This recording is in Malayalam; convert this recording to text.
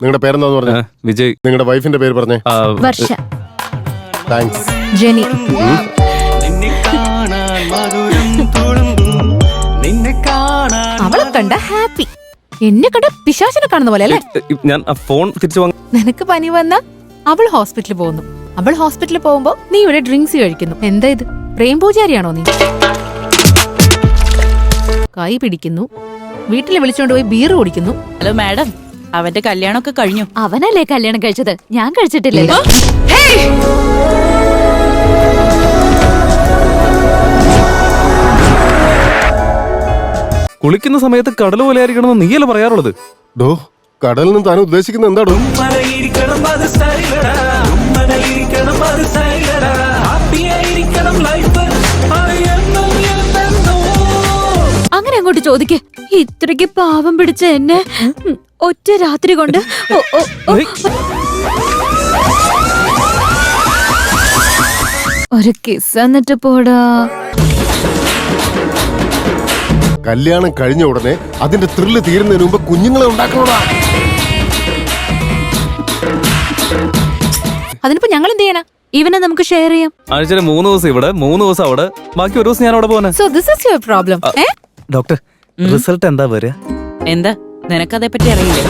നിങ്ങളുടെ പേരെന്താന്ന് പറഞ്ഞ? വിജയ്. നിങ്ങളുടെ വൈഫിന്റെ പേര് പറഞ്ഞേ. വർഷ. താങ്ക്സ്. ജെനി. അവളെ കണ്ട ഹാപ്പി, എന്നെ കണ്ട പിശാചിനെ കാണുന്ന പോലെ അല്ലേ? ഞാൻ ഫോൺ തിരിച്ചു വാങ്ങ. നിനക്ക് പനി വന്ന അവൾ ഹോസ്പിറ്റലിൽ പോകുന്നു. അവൾ ഹോസ്പിറ്റലിൽ പോകുമ്പോ നീ ഇവിടെ ഡ്രിങ്ക്സ് കഴിക്കുന്നു. എന്താ ഇത്? പ്രേം പൂജാരിയാണോ നീ? കൈ പിടിക്കുന്നു, വീട്ടിൽ വിളിച്ചോണ്ട് പോയി ബീർ കുടിക്കുന്നു. ഹലോ മാഡം, അവന്റെ കല്യാണമൊക്കെ കഴിഞ്ഞു. അവനല്ലേ കല്യാണം കഴിച്ചത്, ഞാൻ കഴിച്ചിട്ടില്ലല്ലോ. കുളിക്കുന്ന സമയത്ത് കടൽ പോലെ ആയിരിക്കണമെന്ന് നീയല്ലേ പറയാറുള്ളത്? ഡോ, കടലിൽ നിന്ന് താൻ ഉദ്ദേശിക്കുന്നത് എന്താടോ? അങ്ങനെ അങ്ങോട്ട് ചോദിക്കേ. ഇത്രയ്ക്ക് പാവം പിടിച്ച എന്നെ ഒറ്റ രാത്രി കൊണ്ട് ഒരു കിസ് എന്നിട്ട് പോടാ. കല്യാണം കഴിഞ്ഞ ഉടനെ അതിന്റെ ത്രില്ല് തീരുന്നതിന് മുമ്പ് കുഞ്ഞുങ്ങളെ ഉണ്ടാക്കണോടാ. അതിനിപ്പോ ഞങ്ങൾ എന്ത് ചെയ്യണം? ഇവനെ നമുക്ക് ഷെയർ ചെയ്യാം. ആഴ്ചയിൽ 3 ദിവസം ഇവിടെ, 3 ദിവസം അവിടെ, ബാക്കി ഒരു ദിവസം ഞാൻ അവിടെ പോകാനാ. So this is your problem. Doctor, result എന്താ വരിക? എന്താ നിനക്കതേ പറ്റി അറിയില്ലേ?